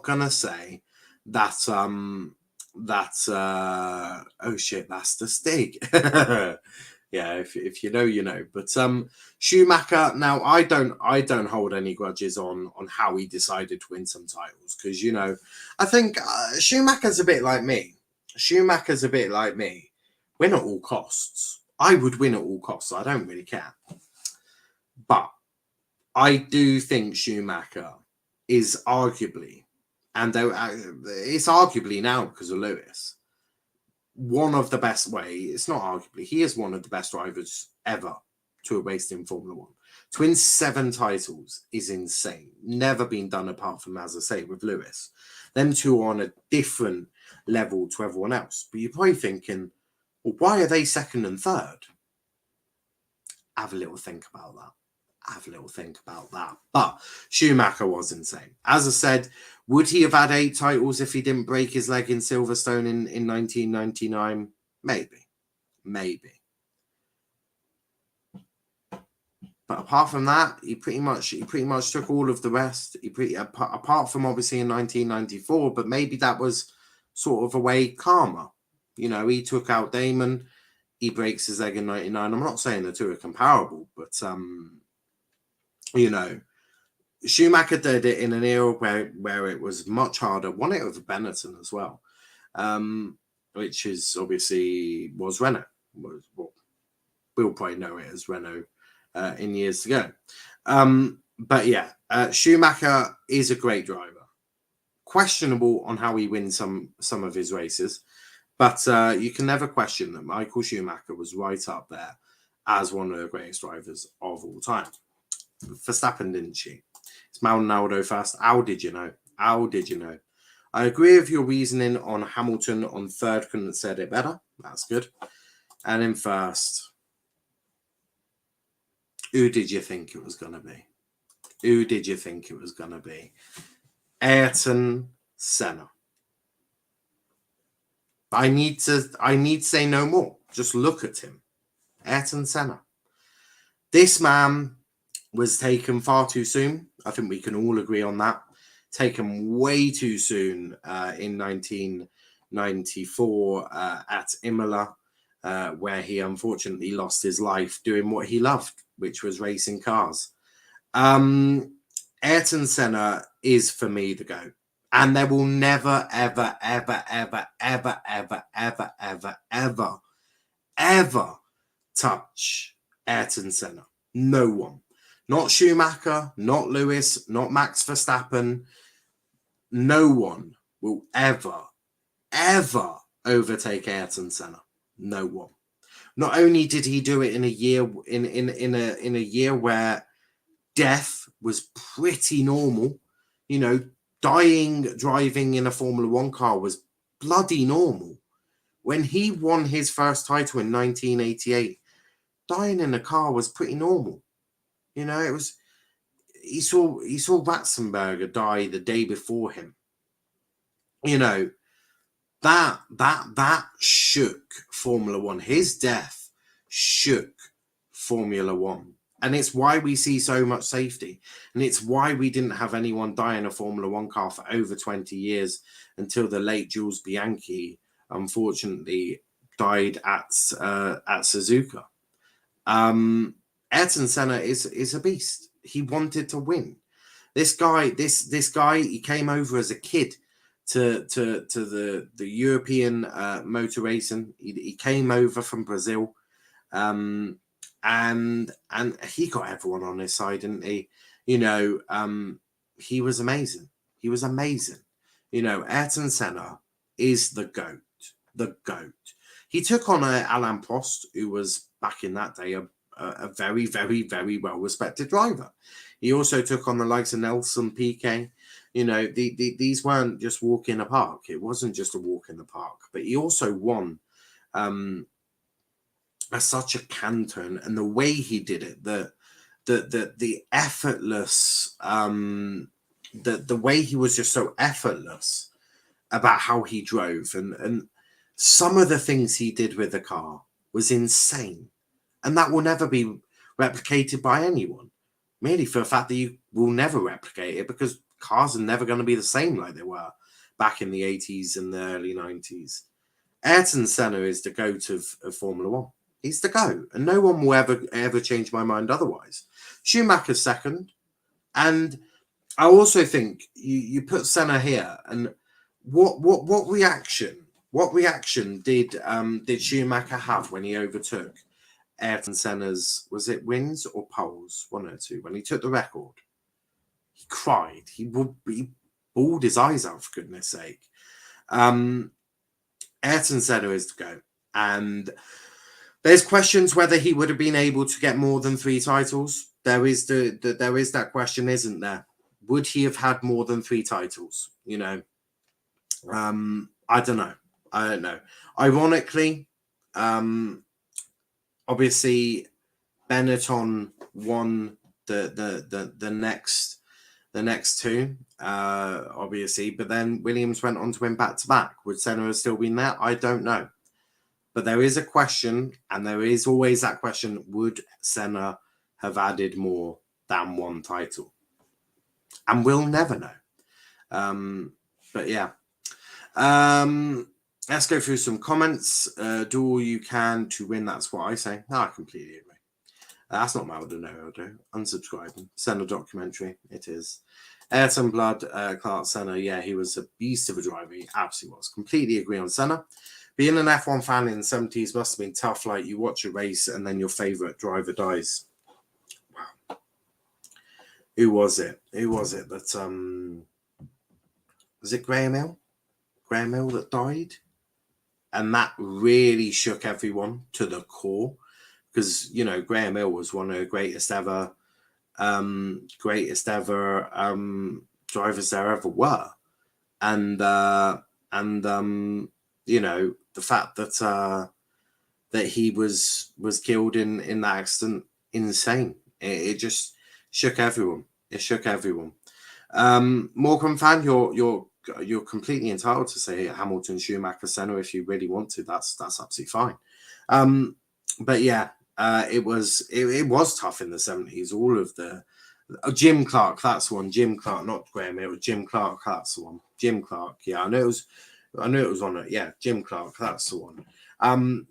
oh shit, that's the Stig. Yeah, if you know, you know. But Schumacher, now I don't hold any grudges on how he decided to win some titles because I think Schumacher's a bit like me. Win at all costs. I would win at all costs. I don't really care. But I do think Schumacher is arguably, and it's arguably now because of Lewis, one of the best it's not arguably, he is one of the best drivers ever to have raced in Formula One. To win 7 titles is insane. Never been done apart from, as I say, with Lewis. Them two are on a different level to everyone else. But you're probably thinking, well, why are they second and third? Have a little think about that. But Schumacher was insane. As I said, would he have had 8 titles if he didn't break his leg in Silverstone in 1999? Maybe. But apart from that, he pretty much took all of the rest. Apart from obviously in 1994, but maybe that was sort of a way karma. He took out Damon. He breaks his leg in 99. I'm not saying the two are comparable, but Schumacher did it in an era where it was much harder. Won it with Benetton as well, which is obviously was Renault. We'll probably know it as Renault in years to go. But yeah, Schumacher is a great driver. Questionable on how he wins some of his races, but you can never question that Michael Schumacher was right up there as one of the greatest drivers of all time. Verstappen didn't cheat. It's Maldonado first. How did you know? I agree with your reasoning on Hamilton on third. Couldn't have said it better. That's good. And in first, Who did you think it was going to be? Who did you think it was going to be? Ayrton Senna. I need to say no more. Just look at him. Ayrton Senna. This man was taken far too soon. I think we can all agree on that. Taken way too soon in 1994 at Imola, where he unfortunately lost his life doing what he loved, which was racing cars. Ayrton Senna is, for me, the GOAT. And there will never, ever, ever, ever, ever, ever, ever, ever, ever, ever touch Ayrton Senna. No one. Not Schumacher, not Lewis, not Max Verstappen. No one will ever, ever overtake Ayrton Senna. No one. Not only did he do it in a year in a year where death was pretty normal, you know, dying driving in a Formula One car was bloody normal. When he won his first title in 1988, dying in a car was pretty normal. You know, it was. He saw Ratzenberger die the day before him. You know, that shook Formula One. His death shook Formula One. And it's why we see so much safety. And it's why we didn't have anyone die in a Formula One car for over 20 years until the late Jules Bianchi, unfortunately, died at Suzuka. Ayrton Senna is a beast. He wanted to win. This guy, he came over as a kid to the European motor racing. He came over from Brazil. And he got everyone on his side, didn't he? You know, he was amazing. He was amazing. You know, Ayrton Senna is the GOAT. The GOAT. He took on Alain Prost, who was back in that day a very, very, very well-respected driver. He also took on the likes of Nelson Piquet. You know, these weren't just walk in the park. It wasn't just a walk in the park. But he also won such a canter, and the way he did it, the effortless, the way he was just so effortless about how he drove, and some of the things he did with the car was insane, and that will never be replicated by anyone, merely for the fact that you will never replicate it, because cars are never going to be the same like they were back in the 80s and the early 90s. Ayrton Senna is the GOAT of Formula One. He's the GOAT, and no one will ever change my mind otherwise. Schumacher's second, and I also think you put Senna here, and what reaction did Schumacher have when he overtook Ayrton Senna's, was it wins or poles, one or two, when he took the record? He cried. He bawled his eyes out, for goodness sake. Ayrton Senna is the GOAT, and there's questions whether he would have been able to get more than 3 titles. There is that question, isn't there? Would he have had more than 3 titles? You know, I don't know. Ironically, obviously, Benetton won the next 2, obviously, but then Williams went on to win back-to-back. Would Senna have still been there? I don't know. But there is a question, and there is always that question, would Senna have added more than 1 title? And we'll never know. But yeah. Let's go through some comments. Do all you can to win, that's what I say. No, I completely agree. That's not Maldonado. Unsubscribing. Senna documentary, it is. Ayrton Blood, Clark Senna, yeah, he was a beast of a driver. He absolutely was. Completely agree on Senna. Being an F1 fan in the 70s must have been tough. Like, you watch a race and then your favourite driver dies. Wow. Who was it? That, was it Graham Hill? Graham Hill that died? And that really shook everyone to the core. Because, you know, Graham Hill was one of the greatest ever drivers there ever were. And you know, the fact that that he was killed in that accident, insane. It just shook everyone. It shook everyone. Morgan fan, you're completely entitled to say Hamilton, Schumacher, Senna if you really want to. That's absolutely fine. But yeah, it was tough in the 70s. All of the Jim Clark, that's one. Jim Clark, not Graham. It was Jim Clark. That's the one. Jim Clark. Yeah, I know it was on it. Yeah, Jim Clark. That's the one.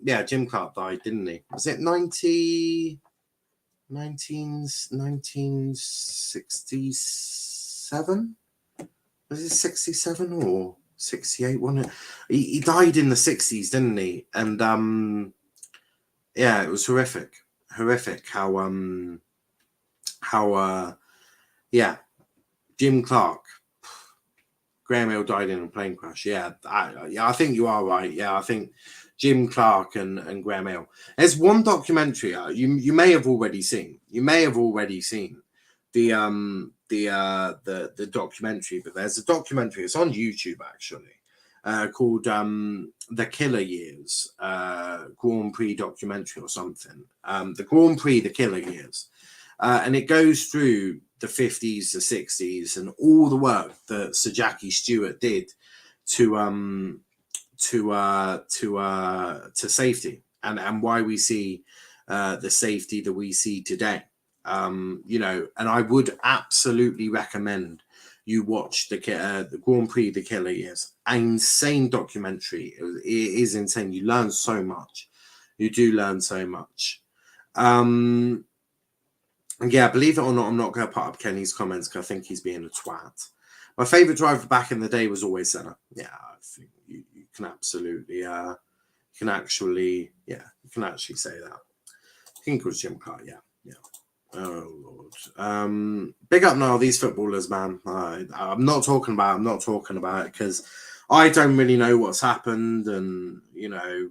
Yeah, Jim Clark died, didn't he? Was it 1967? Was it 67 or 68? He died in the 60s, didn't he? And yeah, it was horrific how yeah, Jim Clark, Graham Hill died in a plane crash. Yeah, I think you are right. Yeah, I think Jim Clark and Graham Hill. There's one documentary you may have already seen. You may have already seen the documentary, but there's a documentary. It's on YouTube actually, called The Killer Years, Grand Prix documentary or something. The Grand Prix, The Killer Years, and it goes through the 50s, the 60s, and all the work that Sir Jackie Stewart did to safety and why we see the safety that we see today. You know, and I would absolutely recommend you watch the Grand Prix, The Killer Years. An insane documentary. It is insane. You learn so much. You do learn so much. Yeah, believe it or not, I'm not going to put up Kenny's comments because I think he's being a twat. My favourite driver back in the day was always Senna. Yeah, I think you can absolutely, you can actually say that. I think it was Jim Clark, yeah. Oh, Lord. Big up Niall, these footballers, man. I'm not talking about it because I don't really know what's happened, and, you know,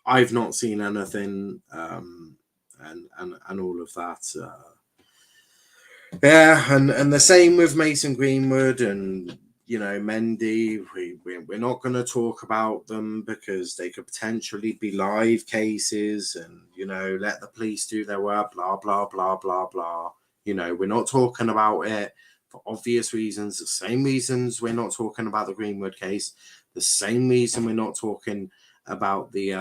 I've not seen anything, and all of that. Yeah, and the same with Mason Greenwood and, you know, Mendy. We're not going to talk about them because they could potentially be live cases, and, you know, let the police do their work, blah, blah, blah, blah, blah. You know, we're not talking about it for obvious reasons, the same reasons we're not talking about the Greenwood case, the same reason we're not talking about the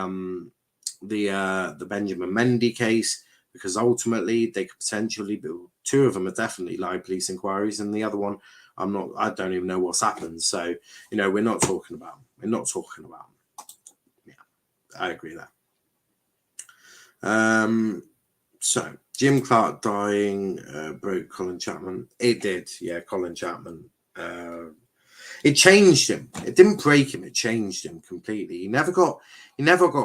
Benjamin Mendy case, because ultimately they could potentially be, two of them are definitely live police inquiries, and the other one I don't even know what's happened. So, you know, we're not talking about them. Yeah, I agree there. So Jim Clark dying broke Colin Chapman. It did, yeah, Colin Chapman. It changed him. It didn't break him. It changed him completely. He never got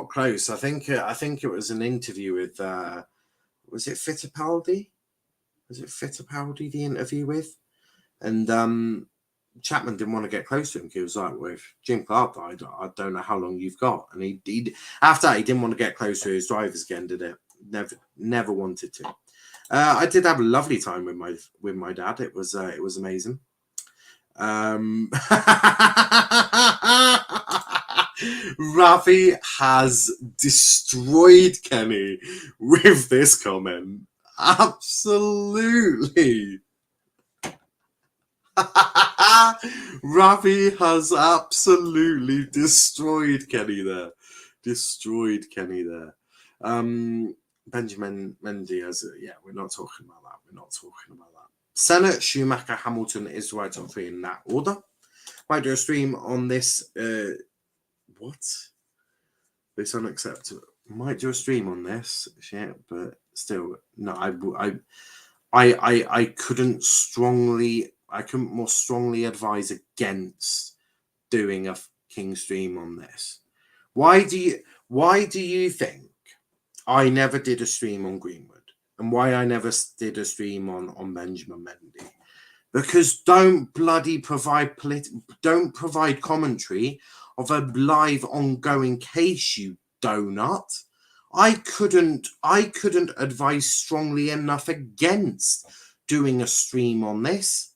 close. I think it was an interview with was it Fittipaldi? Was it Fittipaldi the interview with? And Chapman didn't want to get close to him. He was like, well, if Jim Clark died, I don't know how long you've got. And he after that, he didn't want to get close to his drivers again, did it? Never wanted to. I did have a lovely time with my dad. It was amazing. Rafi has destroyed Kenny with this comment. Absolutely. Rafi has absolutely destroyed Kenny there. Benjamin Mendy, we're not talking about that. Senna, Schumacher, Hamilton is right top three in that order. Might do a stream on this. What? This unacceptable. Might do a stream on this shit, but still, no. I couldn't more strongly advise against doing a fucking stream on this. Why do you think I never did a stream on Greenwood, and why I never did a stream on Benjamin Mendy? Because don't provide commentary of a live ongoing case, you donut. I couldn't advise strongly enough against doing a stream on this.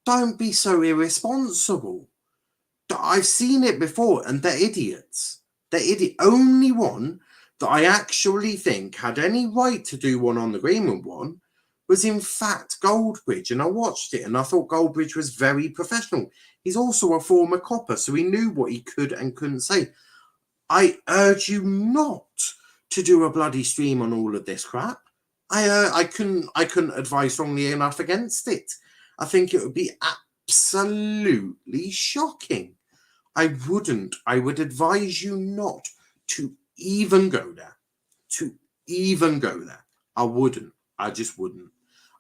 Don't be so irresponsible. I've seen it before, and they're idiots. Only one that I actually think had any right to do one on the Greenwood one was in fact Goldbridge. And I watched it and I thought Goldbridge was very professional. He's also a former copper, so he knew what he could and couldn't say. I urge you not to do a bloody stream on all of this crap. I couldn't advise strongly enough against it. I think it would be absolutely shocking. I would advise you not to even go there. I wouldn't. I just wouldn't.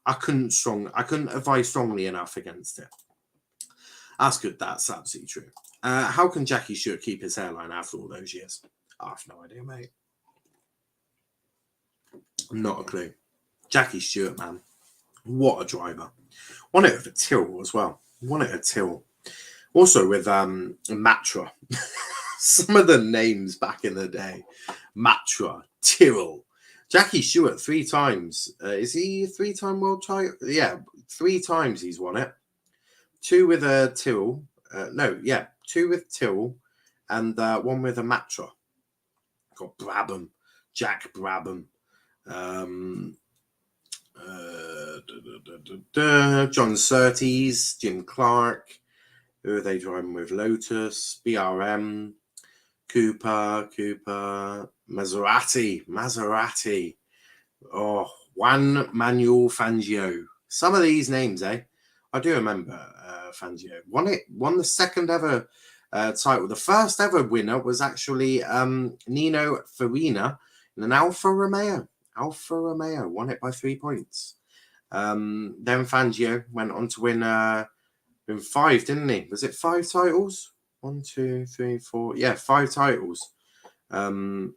I couldn't advise strongly enough against it. That's good. That's absolutely true. How can Jackie Stewart keep his hairline after all those years? I have no idea, mate. Not a clue. Jackie Stewart, man. What a driver. Won it with a Tyrrell as well. Also with Matra. Some of the names back in the day. Matra, Tyrrell. Jackie Stewart 3 times. Is he a 3-time world title? Yeah, 3 times he's won it. 2 with a Tyrrell. 2 with Tyrrell and 1 with a Matra. Got Brabham. Jack Brabham. John Surtees, Jim Clark. Who are they driving with? Lotus, BRM, Cooper, Maserati. Oh, Juan Manuel Fangio. Some of these names, eh? I do remember Fangio. Won the second ever title. The first ever winner was actually Nino Farina in an Alfa Romeo. Won it by 3 points. Then Fangio went on to win 5, didn't he? Was it 5 titles? 1, 2, 3, 4. Yeah, 5 titles. With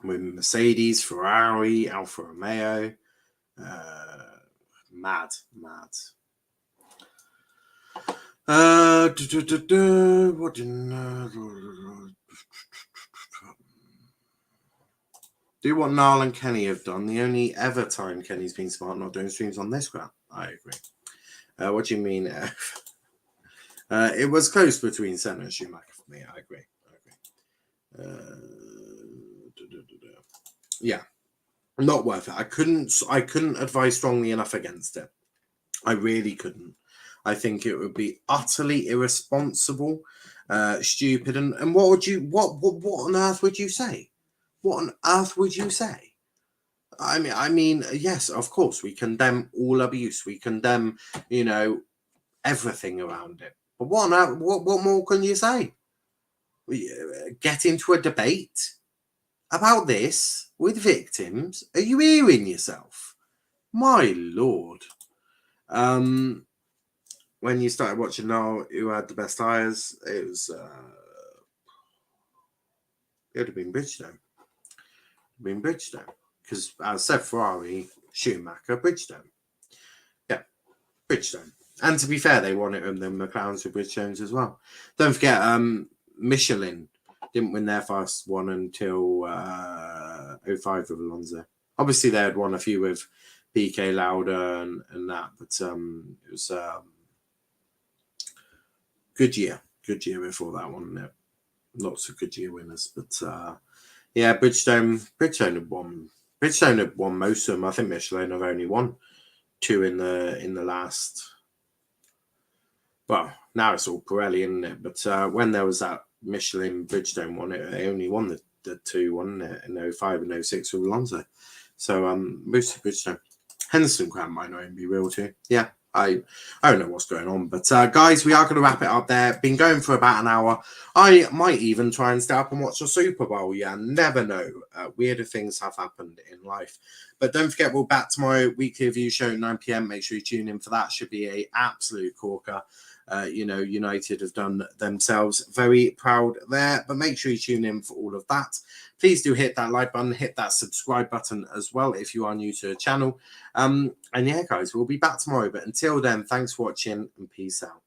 Mercedes, Ferrari, Alfa Romeo. Mad. What do what Niall and Kenny have done. The only ever time Kenny's been smart not doing streams on this crap. I agree. What do you mean? It was close between Senna and Schumacher for me. I agree. Yeah, not worth it. I couldn't advise strongly enough against it. I really couldn't. I think it would be utterly irresponsible, stupid, and what on earth would you say? What on earth would you say? I mean, yes, of course, we condemn all abuse. We condemn, everything around it. But what more can you say? Get into a debate about this with victims? Are you hearing yourself? My Lord. When you started watching now, who had the best tyres? It was it would have been Bridgestone. Because as I said, Ferrari, Schumacher, Bridgestone. Yeah, Bridgestone. And to be fair, they won it and the McLarens with Bridgestones as well. Don't forget, Michelin didn't win their first one until 05 with Alonso. Obviously, they had won a few with PK Lauda and that, but it was good year before that one. Yeah. Lots of good year winners, but yeah, Bridgestone had won. Bridgestone had won most of them. I think Michelin have only won 2 in the last. Well, now it's all Pirelli, isn't it? But when there was that Michelin Bridgestone one, they only won the 2, wasn't it? In 05 and 06 with Alonso. So most of Bridgestone. Henderson Crown might not even be real too. Yeah, I don't know what's going on. But guys, we are going to wrap it up there. Been going for about an hour. I might even try and stay up and watch the Super Bowl. Yeah, never know. Weirder things have happened in life. But don't forget, we'll back tomorrow. Weekly review show 9 p.m. Make sure you tune in for that. Should be a absolute corker. United have done themselves very proud there, but make sure you tune in for all of that. Please do hit that like button, hit that subscribe button as well if you are new to the channel. And yeah, guys, we'll be back tomorrow. But until then, thanks for watching and peace out.